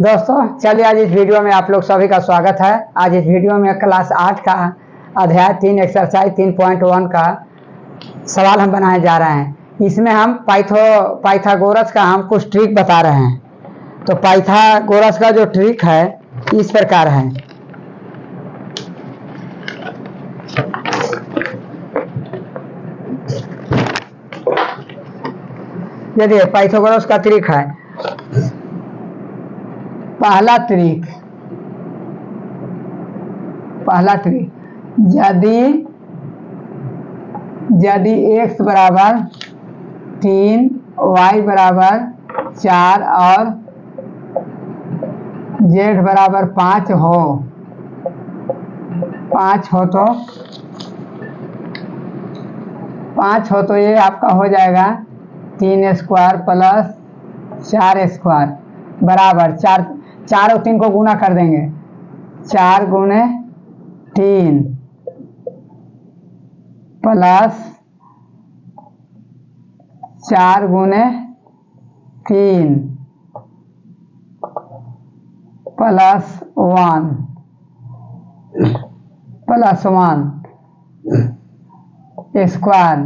दोस्तों चलिए आज इस वीडियो में आप लोग सभी का स्वागत है। आज इस वीडियो में क्लास 8 का अध्याय 3 एक्सरसाइज 3.1 का सवाल हम बनाए जा रहे हैं। इसमें हम पाइथागोरस का हम कुछ ट्रिक बता रहे हैं। तो पाइथागोरस का जो ट्रिक है इस प्रकार है। यदि पाइथागोरस का ट्रिक है, पहला ट्रिक यदि x बराबर 3 y बराबर 4 और z बराबर 5 हो तो ये आपका हो जाएगा 3 स्क्वायर प्लस 4 स्क्वायर बराबर 4 और 3 को गुना कर देंगे। 4 गुने 3 प्लस 4 गुने 3 प्लस 1 स्क्वायर।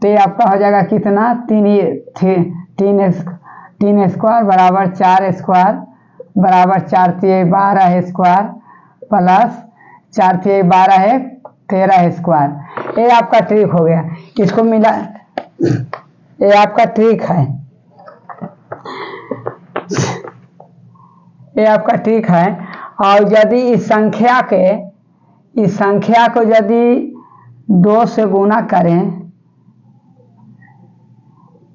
तो ये आपका हो जाएगा कितना 3 स्क्वायर बराबर 4 स्क्वायर बराबर 4 3 12 स्क्वायर प्लस 4 3 12 13 स्क्वायर। ये आपका ट्रिक हो गया। इसको मिला, ये आपका ट्रिक है। ये आपका ट्रिक है। और यदि इस संख्या को यदि 2 से गुना करें,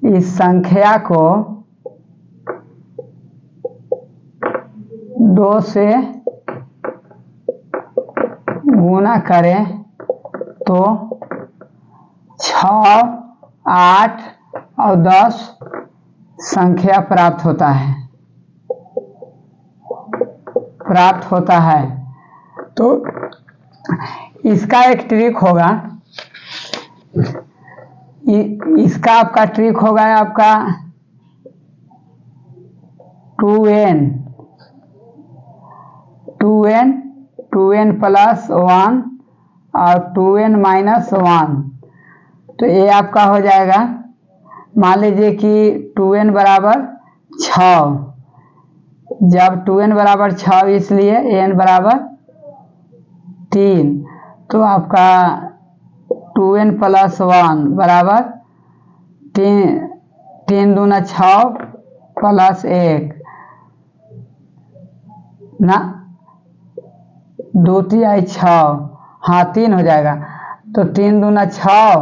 इस संख्या को 2 से गुना करें तो 6, 8 और 10 संख्या प्राप्त होता है। तो इसका एक ट्रिक होगा। इसका आपका ट्रिक होगा आपका 2n प्लस 1 और 2n माइनस 1। तो ये आपका हो जाएगा, मान लीजिए कि 2n बराबर 6। जब 2n बराबर 6 इसलिए n बराबर 3। तो आपका 2n प्लस 1 बराबर 3 दूना 6 प्लस 1 ना 2 3 6, हाँ 3 हो जाएगा। तो 3 दूना 6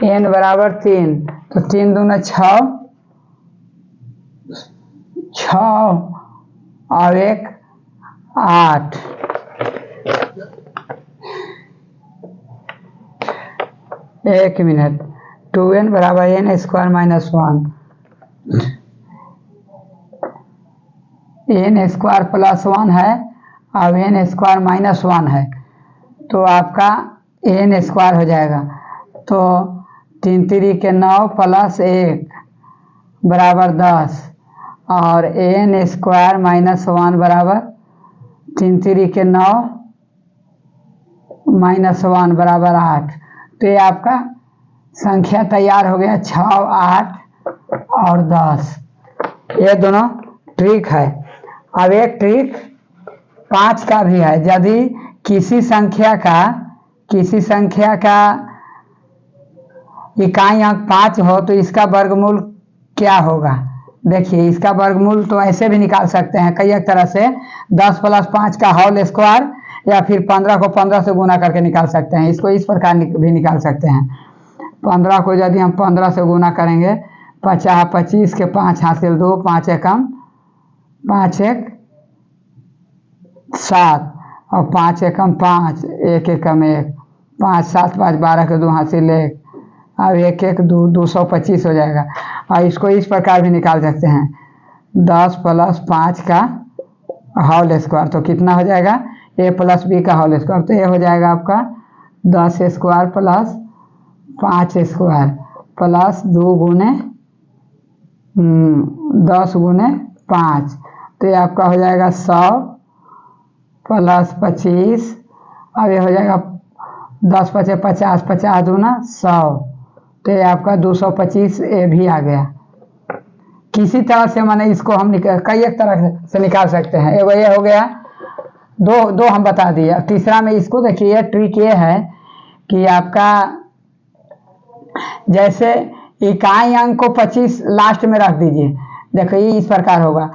n बराबर 3। तो 3 दूना 6 और 1 8। एक मिनट। 2n बराबर n square minus 1, n square plus 1 है और n स्क्वायर माइनस 1 है। तो आपका n स्क्वायर हो जाएगा। तो 3 3 के 9 प्लस 1 बराबर 10 और n स्क्वायर माइनस 1 बराबर 3 3 के 9 माइनस 1 बराबर 8। तो ये आपका संख्या तैयार हो गया 6, 8 और 10। ये दोनों ट्रिक है। अब एक ट्रिक 5 का भी है। यदि किसी संख्या का इकाई अंक 5 हो तो इसका वर्गमूल क्या होगा। देखिए, इसका वर्गमूल तो ऐसे भी निकाल सकते हैं कई एक तरह से। 10 प्लस 5 का होल स्क्वायर, या फिर 15 को 15 से गुना करके निकाल सकते हैं। इसको इस प्रकार भी निकाल सकते हैं। 15 को यदि हम 15 से गुना करेंगे, 50 25 के 5 हासिल 2, 5 एकम 5 1 7 और 5 एकम 5 1 एकम 1, 5 7 5 12 के 2 हासिल 1 और 1 1 2 225 हो जाएगा। और इसको इस प्रकार भी निकाल सकते हैं। 10 प्लस 5 का होल स्क्वायर तो कितना हो जाएगा, a प्लस बी का होल स्क्वायर। तो ये हो जाएगा आपका 10 स्क्वायर प्लस 5 स्क्वायर प्लस 2 गुने 10 गुने 5, तो ये आपका हो जाएगा 100 प्लस 25, अब ये हो जाएगा 10 पचे 50, 50 दूना 100, तो ये आपका 225 ये भी आ गया। किसी तरह से माने इसको हम कई एक तरह से निकाल सकते हैं। ये हो गया दो हम बता दिए। अब तीसरा में इसको देखिए, ट्रिक ये है कि आपका जैसे इकाई अंक को 25 लास्ट में रख दीजिए। देखो ये इस प्रकार होगा,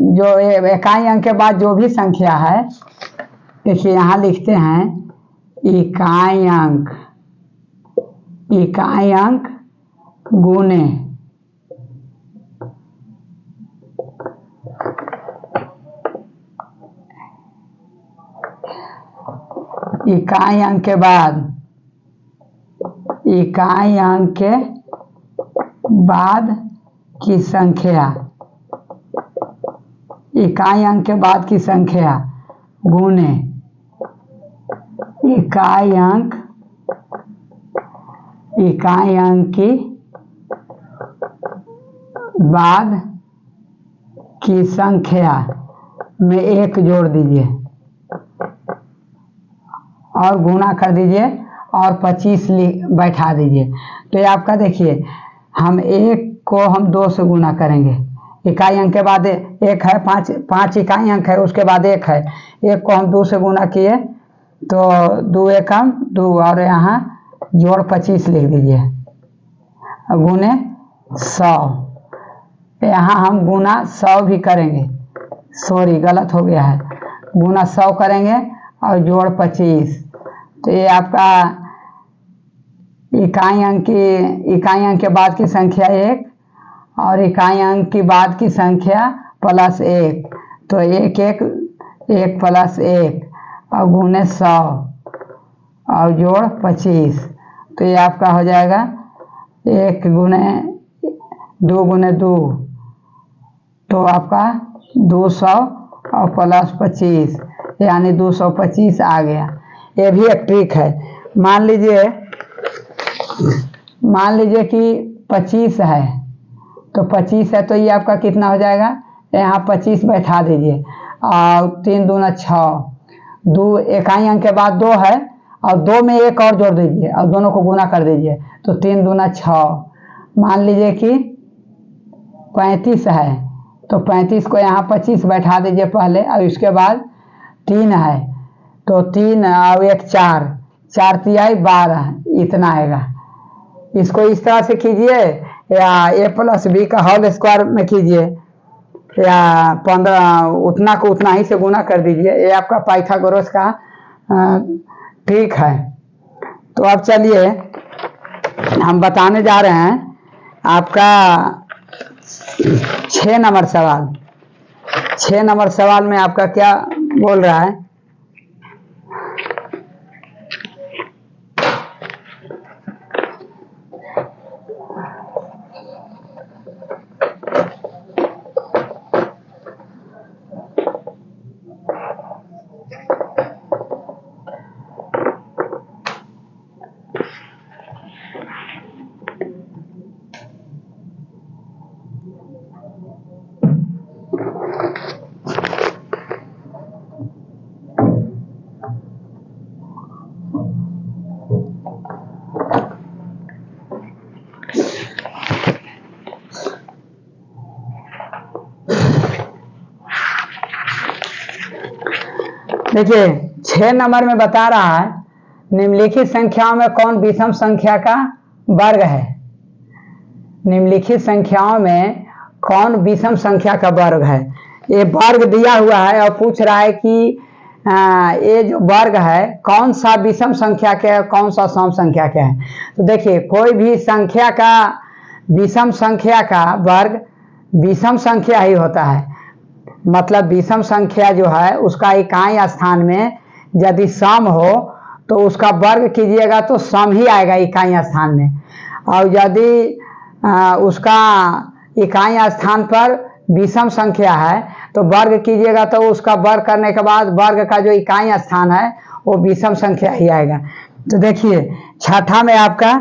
जो इकाई अंक के बाद जो भी संख्या है, देखिए यहाँ लिखते हैं इकाई अंक गुने इकाई अंक के बाद की संख्या, इकाई अंक के बाद की संख्या गुने इकाई अंक की बाद की संख्या में 1 जोड़ दीजिए और गुणा कर दीजिए और 25 बैठा दीजिए। तो ये आपका देखिए, हम 1 को हम 2 से गुना करेंगे। इकाई अंक के बाद 1 है, 5 इकाई अंक है, उसके बाद 1 है, 1 को हम 2 से गुना किए तो 2 एकम 2 और यहाँ जोड़ 25 लिख दीजिए गुने 100। यहाँ हम गुना 100 भी करेंगे, सॉरी गलत हो गया है, गुना 100 करेंगे और जोड़ 25। तो ये आपका इकाई अंक के बाद की संख्या 1 और इकाई अंक की बाद की संख्या प्लस 1, तो 1 प्लस 1 और गुने 100 और जोड़ 25। तो ये आपका हो जाएगा 1 गुने 2 गुने 2, तो आपका 200 और प्लस 25 यानी 225 आ गया। ये भी एक ट्रिक है। मान लीजिए कि 25 है, तो 25 है तो ये आपका कितना हो जाएगा, यहाँ 25 बैठा दीजिए और 3 दूना 6, 2 इकाई अंक के बाद 2 है और 2 में 1 और जोड़ दीजिए और दोनों को गुना कर दीजिए, तो 3 दूना 6। मान लीजिए कि 35 है, तो 35 को यहाँ 25 बैठा दीजिए पहले और इसके बाद 3 है, तो 3 और 1 4, 4 तिहाई 12, इतना आएगा। इसको इस तरह से कीजिए या a प्लस बी का होल स्क्वायर में कीजिए या 15 उतना को उतना ही से गुना कर दीजिए। ये आपका पाइथागोरस का ट्रिक है। तो अब चलिए हम बताने जा रहे हैं आपका 6 नंबर सवाल। 6 नंबर सवाल में आपका क्या बोल रहा है, देखिए 6 नंबर में बता रहा है निम्नलिखित संख्याओं में कौन विषम संख्या का वर्ग है। निम्नलिखित संख्याओं में कौन विषम संख्या का वर्ग है। ये वर्ग दिया हुआ है और पूछ रहा है कि ये जो वर्ग है कौन सा विषम संख्या के है, कौन सा सम संख्या के है। तो देखिए कोई भी संख्या का विषम संख्या का वर्ग विषम संख्या ही होता है। मतलब विषम संख्या जो है उसका इकाई स्थान में यदि सम हो तो उसका वर्ग कीजिएगा तो सम ही आएगा इकाई स्थान में, और यदि उसका इकाई स्थान पर विषम संख्या है तो वर्ग कीजिएगा तो उसका वर्ग करने के बाद वर्ग का जो इकाई स्थान है वो विषम संख्या ही आएगा। तो देखिए छठा में आपका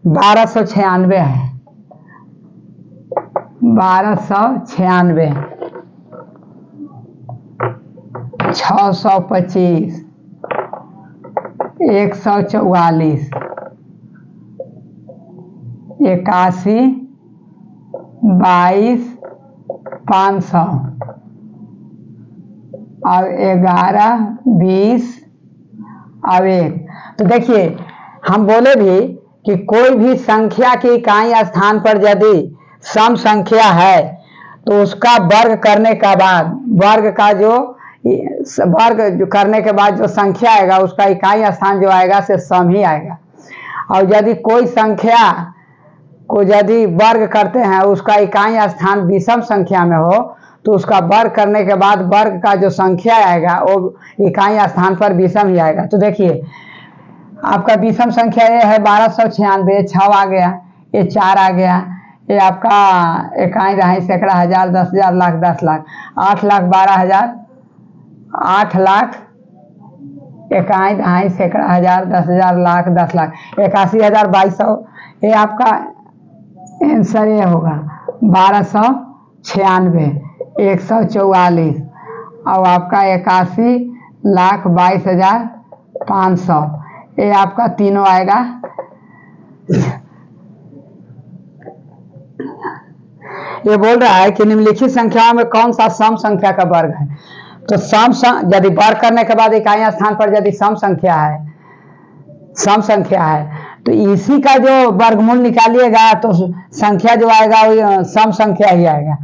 1296 है, 1296, 625, 144, 81, 22, 500 और 11, 20 और 1। तो देखिए हम बोले भी कि कोई भी संख्या की इकाई स्थान पर यदि सम संख्या है तो उसका वर्ग करने का बाद वर्ग करने के बाद जो संख्या आएगा उसका इकाई स्थान जो आएगा से सम ही आएगा। और यदि कोई संख्या को यदि वर्ग करते हैं उसका इकाई स्थान विषम संख्या में हो तो उसका वर्ग करने के बाद वर्ग का जो संख्या आएगा वो इकाई स्थान पर विषम ही आएगा। तो देखिए आपका विषम संख्या ये है 1296, 6 आ गया, ये 4 आ गया, ये आपका इकाई दहाई सैकड़ा हजार, 10,000, लाख, 10 लाख, 8 लाख 12,000, 8 लाख, इकाई दहाई सैकड़ा हजार, 10,000, लाख, 10 लाख, 81,000, 2200। ये आपका आंसर ये होगा 1296, 144 और आपका 81,22,500। ये आपका तीनों आएगा। ये बोल रहा है कि निम्नलिखित संख्याओं में कौन सा सम संख्या का वर्ग है। तो सम यदि वर्ग करने के बाद इकाई स्थान पर यदि सम संख्या है तो इसी का जो वर्गमूल निकालिएगा तो संख्या जो आएगा वो सम संख्या ही आएगा।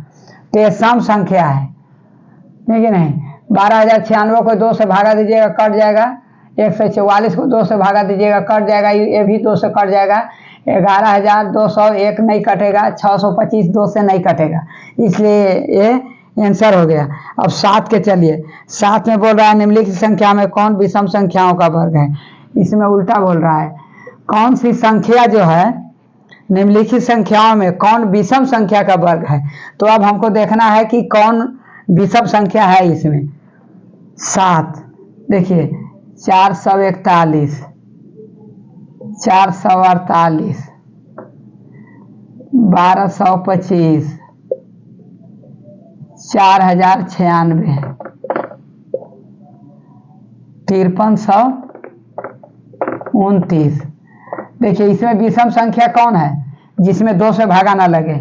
तो ये सम संख्या है, ठीक है नहीं। 12,096 को 2 से भागा दीजिएगा, कट जाएगा। 144 को 2 से भागा दीजिएगा, कट जाएगा। ये भी 2 से कट जाएगा। 11,201 नहीं कटेगा। 625 2 से नहीं कटेगा, इसलिए ये आंसर हो गया। अब 7 के चलिए। 7 में बोल रहा है निम्नलिखित संख्या में कौन विषम संख्याओं का वर्ग है। इसमें उल्टा बोल रहा है, कौन सी संख्या जो है निम्नलिखित संख्याओं में कौन विषम संख्या का वर्ग है। तो अब हमको देखना है कि कौन विषम संख्या है इसमें। 7 देखिए 441, 448, 1225, 4,096, 5329। देखिए इसमें विषम संख्या कौन है जिसमें 2 से भागा ना लगे।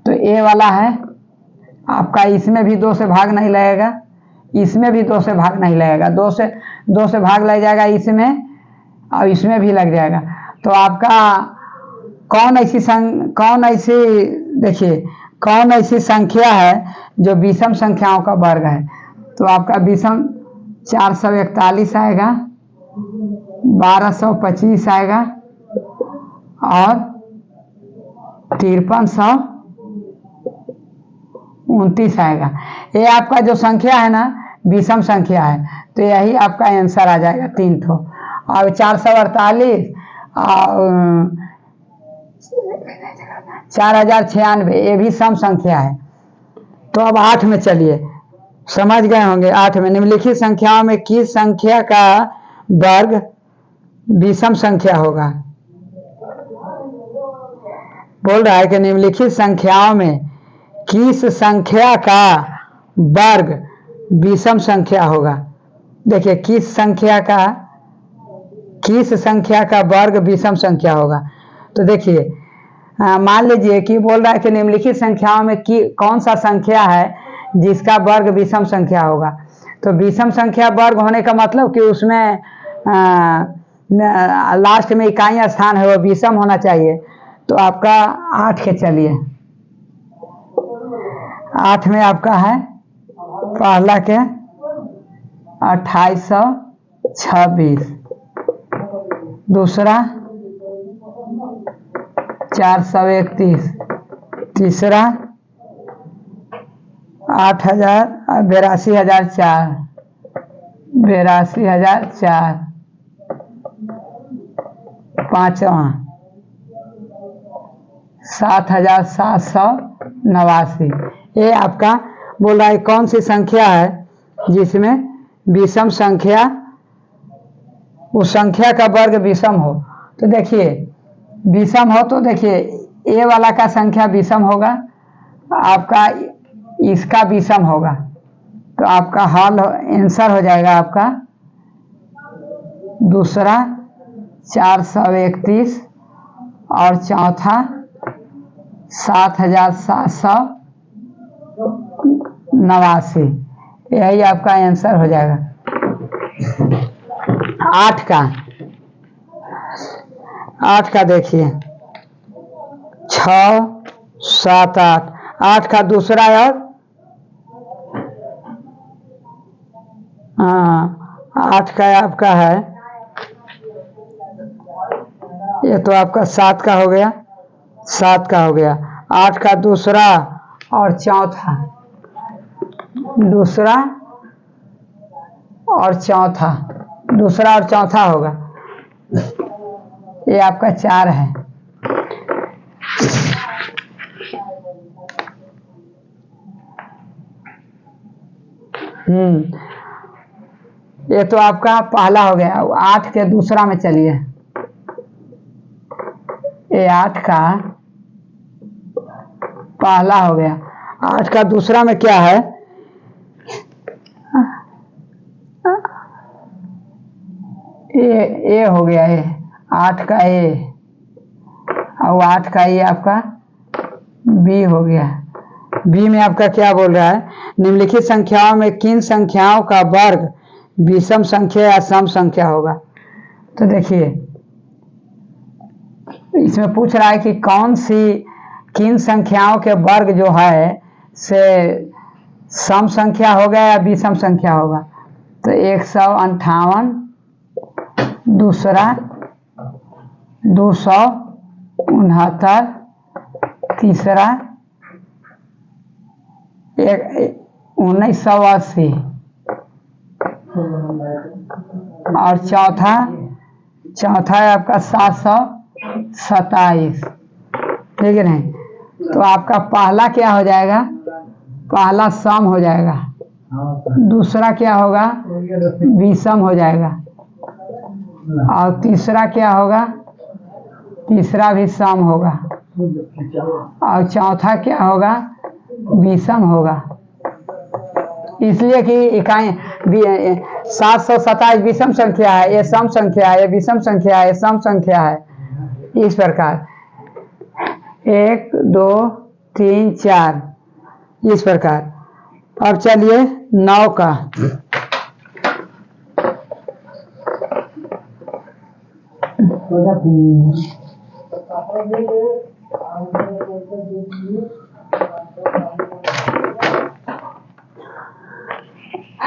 तो ए वाला है आपका, इसमें भी 2 से भाग नहीं लगेगा, इसमें भी 2 से भाग नहीं लगेगा। 2 से भाग लग जाएगा इसमें और इसमें भी लग जाएगा। तो आपका कौन ऐसी संख्या है जो विषम संख्याओं का वर्ग है। तो आपका विषम 441 आएगा, 1225 आएगा और 5329 आएगा। ये आपका जो संख्या है ना विषम संख्या है, तो यही आपका आंसर आ जाएगा 3 ठो। और 448 और 4,096 ये भी सम संख्या है। तो अब 8 में चलिए, समझ गए होंगे। 8 में निम्नलिखित संख्याओं में किस संख्या का वर्ग विषम संख्या होगा। बोल रहा है कि निम्नलिखित संख्याओं में किस संख्या का वर्ग विषम संख्या होगा। देखिए किस संख्या का वर्ग विषम संख्या होगा। तो देखिए मान लीजिए कि बोल रहा है कि निम्नलिखित संख्याओं में कौन सा संख्या है जिसका वर्ग विषम संख्या होगा। तो विषम संख्या वर्ग होने का मतलब कि उसमें लास्ट में इकाई स्थान है वो विषम होना चाहिए। तो आपका 8 के चलिए। 8 में आपका है पहला के 2826, दूसरा 431, तीसरा 8,000, 82,004, 82,004, पांचवा 7,789। ये आपका बोल रहा है कौन सी संख्या है जिसमें विषम संख्या उस संख्या का वर्ग विषम हो। तो देखिए विषम हो तो देखिए ए वाला का संख्या विषम होगा आपका इसका विषम होगा, तो आपका हल आंसर हो जाएगा आपका दूसरा 431 और चौथा 7789। यही आपका आंसर हो जाएगा। 8 का देखिए 6 7 8, 8 का दूसरा और 8 का आपका है, ये तो आपका 7 का हो गया, 7 का हो गया। 8 का दूसरा और चौथा, दूसरा और चौथा, दूसरा और चौथा होगा, ये आपका 4 है। ये तो आपका पहला हो गया। 8 के दूसरा में चलिए, ये 8 का पहला हो गया। 8 का दूसरा में क्या है, ए हो गया, ये 8 का ए, और 8 का ये आपका बी हो गया। बी में आपका क्या बोल रहा है, निम्नलिखित संख्याओं में किन संख्याओं का वर्ग विषम संख्या या सम संख्या होगा। तो देखिए इसमें पूछ रहा है कि किन संख्याओं के वर्ग जो है से सम संख्या होगा या विषम संख्या होगा। तो 158, दूसरा 269, तीसरा 1980 और चौथा है आपका 727। ठीक है नहीं, तो आपका पहला क्या हो जाएगा, पहला सम हो जाएगा, दूसरा क्या होगा विषम हो जाएगा, और तीसरा क्या होगा, तीसरा भी सम होगा, और चौथा क्या होगा विषम होगा। इसलिए कि इकाई 727 विषम संख्या है, ये सम संख्या है, ये विषम संख्या है, ये सम संख्या है। इस प्रकार 1 2 3 4 इस प्रकार। अब चलिए 9 का।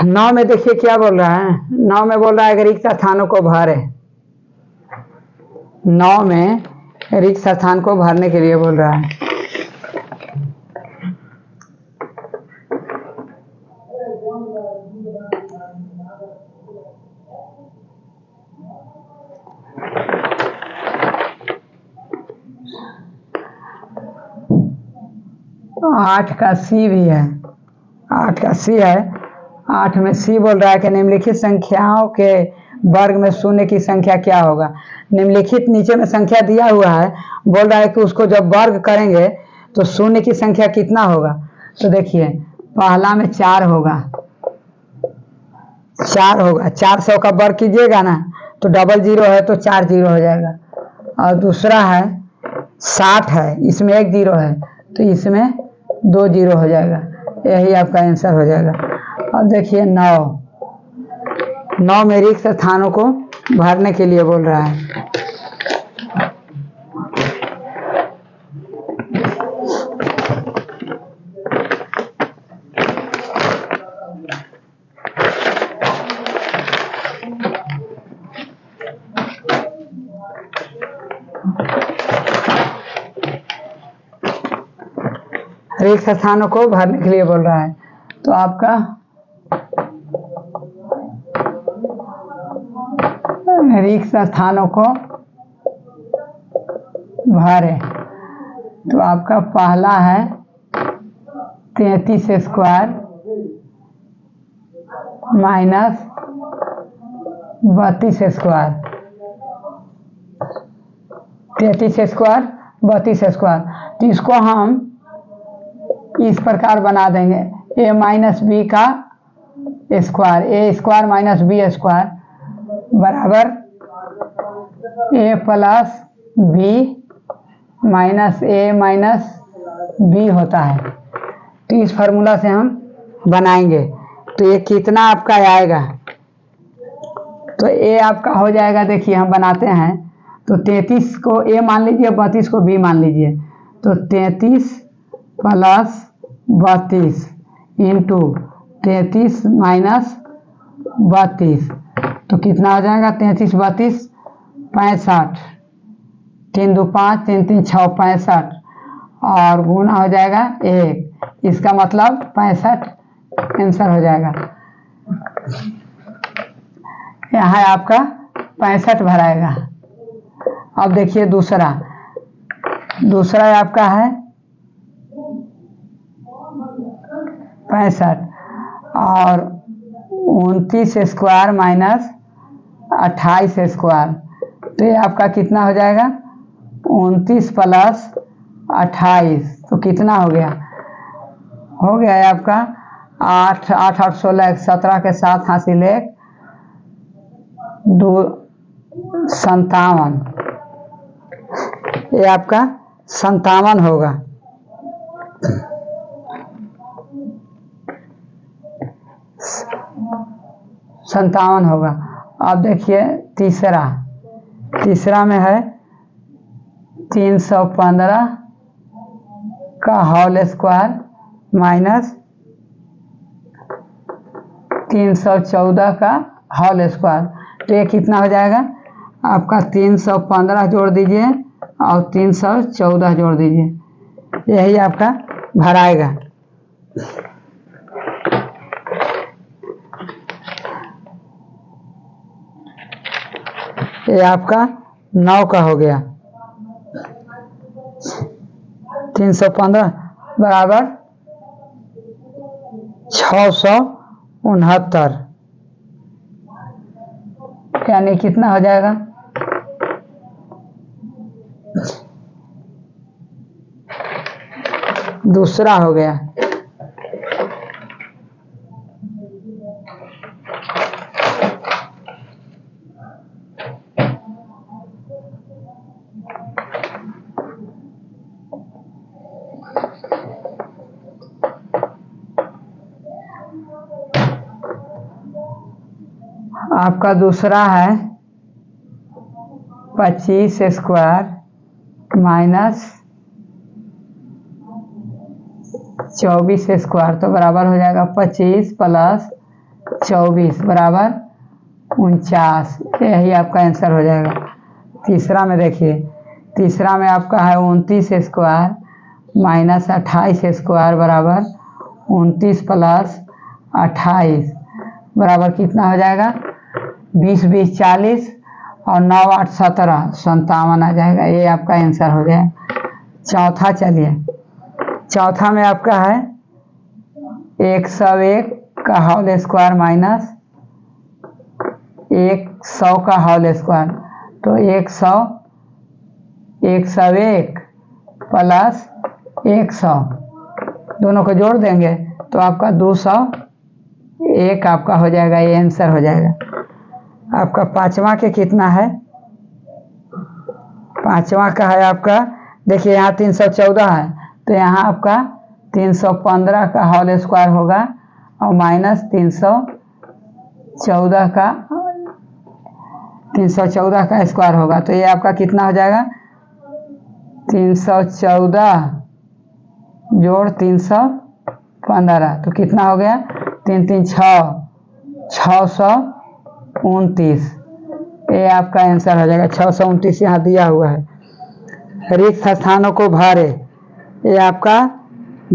नौ में देखिए क्या बोल रहा है, 9 में बोल रहा है रिक्त स्थानों को भरे। 9 में रिक्त स्थान को भरने के लिए बोल रहा है। आठ का सी भी है, 8 का सी है। 8 में सी बोल रहा है कि निम्नलिखित संख्याओं के वर्ग में शून्य की संख्या क्या होगा। निम्नलिखित नीचे में संख्या दिया हुआ है, बोल रहा है कि उसको जब वर्ग करेंगे तो शून्य की संख्या कितना होगा। तो देखिए पहला में 4 होगा, 4 होगा, 400 का वर्ग कीजिएगा ना तो 00 है तो 4 0 हो जाएगा। और दूसरा है 60 है, इसमें 1 0 है तो इसमें 2 0 हो जाएगा। यही आपका आंसर हो जाएगा। अब देखिए 9 में रिक्त स्थानों को भरने के लिए बोल रहा है। रिक्त स्थानों को भरने के लिए बोल रहा है, तो आपका रिक्त स्थानों को भरे। तो आपका पहला है 33 square minus 32 square, 33 square 32 square. तो इसको हम इस प्रकार बना देंगे a माइनस बी का square, A square minus B square बराबर a plus B minus A minus B होता है। तो इस फार्मूला से हम बनाएंगे तो ये कितना आपका आएगा, तो ए आपका हो जाएगा, देखिए हम बनाते हैं तो 33 को ए मान लीजिए, 32 को बी मान लीजिए, तो 33 प्लस 32 इंटू 33 माइनस 32 तो कितना हो जाएगा, 33 32 65, 3 2 5 3 3 6 65 और गुना हो जाएगा 1, इसका मतलब 65 आंसर हो जाएगा। यहाँ आपका 65 भराएगा। अब देखिए दूसरा आपका है 65 और 29 स्क्वायर माइनस 28 स्क्वायर, तो ये आपका कितना हो जाएगा, 29 प्लस 28 तो कितना हो गया, है आपका 8 8 8 16 17 के साथ हासिल 1 2 57, ये आपका 57 होगा। संतावन होगा। अब देखिए तीसरा में है 315 का होल स्क्वायर माइनस 314 का होल स्क्वायर, तो ये कितना हो जाएगा आपका, 315 जोड़ दीजिए और 314 जोड़ दीजिए, यही आपका भराएगा। ये आपका 9 का हो गया, 315 बराबर 669, यानी कितना हो जाएगा, दूसरा हो गया। आपका दूसरा है 25 स्क्वायर माइनस 24 स्क्वायर, तो बराबर हो जाएगा 25 प्लस 24 बराबर 49, यही आपका आंसर हो जाएगा। तीसरा में देखिए, तीसरा में आपका है 29 स्क्वायर माइनस 28 स्क्वायर बराबर 29 प्लस 28 बराबर कितना हो जाएगा, 20 20 40 और 9 8 17 57 आ जाएगा, ये आपका आंसर हो गया। चौथा, चलिए चौथा में आपका है 101 का होल स्क्वायर माइनस 100 का होल स्क्वायर, तो 101 प्लस 100 दोनों को जोड़ देंगे तो आपका 201 आपका हो जाएगा, ये आंसर हो जाएगा। आपका पांचवा के कितना है, पांचवा का है आपका, देखिए यहाँ 314 है तो यहाँ आपका 315 का होल स्क्वायर होगा और माइनस 314 का स्क्वायर होगा, तो ये आपका कितना हो जाएगा, 314 जोड़ 315 तो कितना हो गया, 3 3 6 629, ये आपका आंसर हो जाएगा। 629 यहाँ दिया हुआ है। रिक्त स्थानों को भरे, ये आपका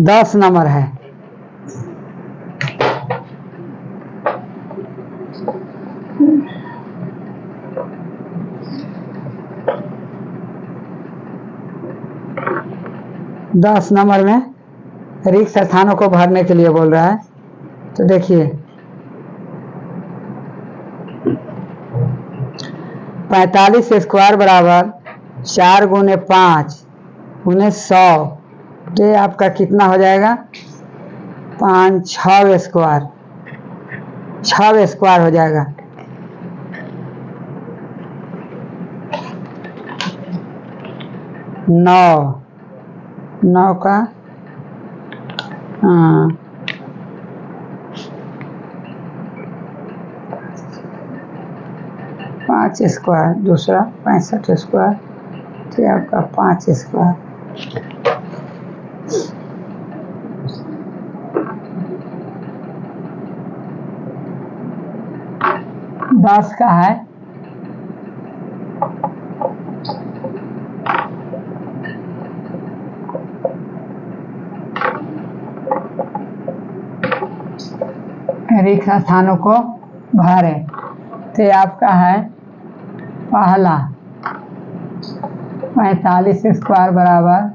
10 नंबर है। दस नंबर में रिक्त स्थानों को भरने के लिए बोल रहा है, तो देखिए 45 स्क्वायर बराबर 4 गुने 5 गुने 100 तो ये आपका कितना हो जाएगा 5 6 स्क्वायर, 6 स्क्वायर हो जाएगा। नौ का 5 स्क्वायर, दूसरा 65 स्क्वायर, तो आपका 5 स्क्वायर। दस का है रिक्त स्थानों को भरे, तो आपका है पहला 45 स्क्वायर बराबर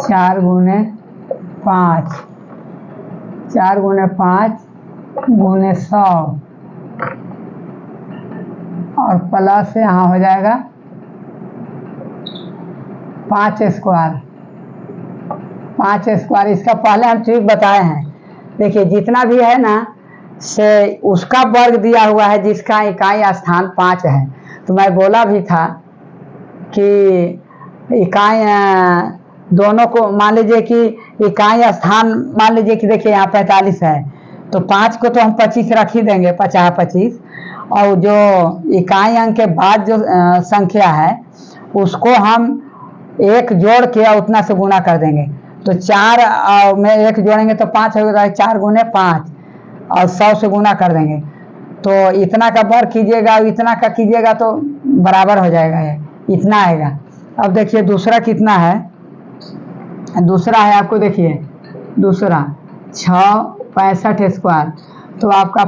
4 गुने 5, 4 गुने 5 गुने 100 और प्लस यहाँ हो जाएगा 5 स्क्वायर। 5 स्क्वायर इसका पहले हम ट्रिक बताए हैं। देखिए जितना भी है ना से उसका वर्ग दिया हुआ है जिसका इकाई स्थान 5 है। तो मैं बोला भी था कि इकाई दोनों को मान लीजिए कि इकाई स्थान मान लीजिए कि देखिए यहाँ 45 है, तो 5 को तो हम 25 रख ही देंगे, 50 25, और जो इकाई अंक के बाद जो संख्या है उसको हम एक जोड़ के उतना से गुना कर देंगे। तो 4 में 1 जोड़ेंगे तो 5 होगा, 4 गुने 5 और 100 से गुना कर देंगे। तो इतना का वर्ग कीजिएगा, इतना का कीजिएगा तो बराबर हो जाएगा, ये इतना आएगा। अब देखिए दूसरा कितना है, दूसरा है आपको देखिए दूसरा 65 स्क्वायर, तो आपका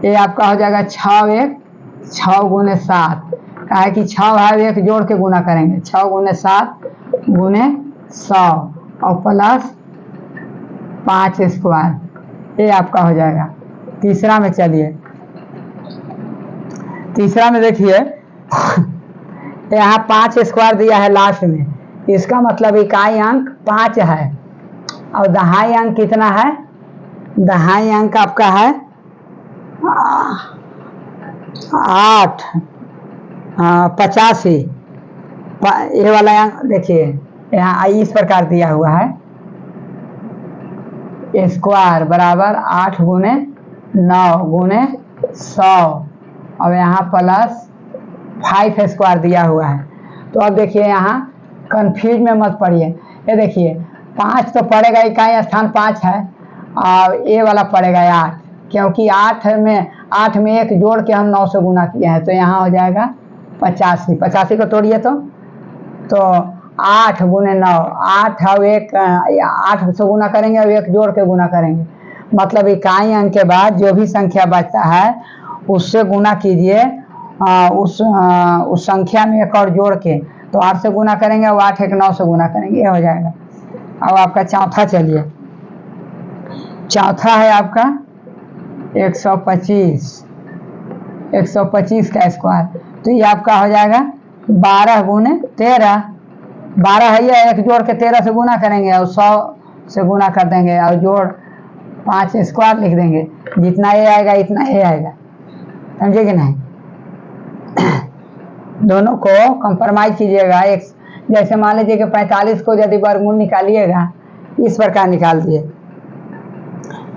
ये आपका हो जाएगा 6 गुने 7, कहा है कि 6 है 1 जोड़ के गुना करेंगे, 6 गुने 7 गुने 100 और प्लस 5 स्क्वायर, ये आपका हो जाएगा। तीसरा में चलिए, तीसरा में देखिए यहाँ 5 स्क्वायर दिया है लास्ट में, इसका मतलब इकाई अंक 5 है और दहाई अंक कितना है, दहाई अंक आपका है 8 85। ये वाला अंक देखिए यहाँ इस प्रकार दिया हुआ है, स्क्वायर बराबर 8 गुने 9 गुने 100 और यहाँ प्लस 5 स्क्वायर दिया हुआ है। तो अब देखिए यहाँ कंफ्यूज में मत पड़िए, ये देखिए 5 तो पड़ेगा, इकाई स्थान 5 है और ये वाला पड़ेगा 8, क्योंकि 8 में 1 जोड़ के हम 9 से गुना किए हैं, तो यहाँ हो जाएगा 85। 85 को तोड़िए तो 8 गुने 9, 8 और 1 8 से गुना करेंगे और 1 जोड़ के गुना करेंगे, मतलब इकाई अंक के बाद जो भी संख्या बचता है उससे गुना कीजिए, उस संख्या में 1 और जोड़ के, तो 8 से गुना करेंगे और 8 1 9 से गुना करेंगे, ये हो जाएगा। अब आपका चौथा चलिए, चौथा है आपका 125 का स्क्वायर, तो ये आपका हो जाएगा 12 गुने 13, 12 है या 1 जोड़ के 13 से गुना करेंगे और 100 से गुना कर देंगे और जोड़ 5 स्क्वायर लिख देंगे, जितना ये आएगा इतना ये आएगा, समझे कि नहीं। दोनों को कंप्रोमाइज कीजिएगा। एक जैसे मान लीजिए कि 45 को यदि वर्गमूल निकालिएगा इस प्रकार निकाल दिए।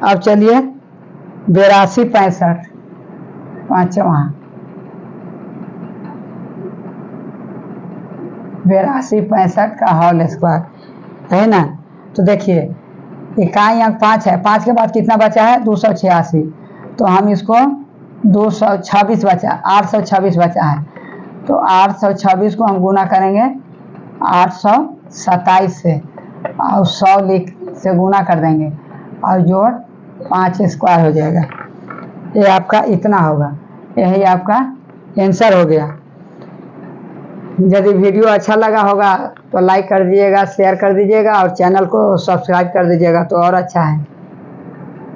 अब चलिए 82 65 पाँचवा 82 65 का होल स्क्वायर है ना। तो देखिए इकाई अंक 5 है, 5 के बाद कितना बचा है 286, तो हम इसको 226 बचा, 826 बचा है, तो 826 को हम गुना करेंगे 827 से और 100 से गुना कर देंगे और जोड़ 5 स्क्वायर हो जाएगा। ये आपका इतना होगा, यही आपका आंसर हो गया। यदि वीडियो अच्छा लगा होगा तो लाइक कर दीजिएगा, शेयर कर दीजिएगा और चैनल को सब्सक्राइब कर दीजिएगा तो और अच्छा है।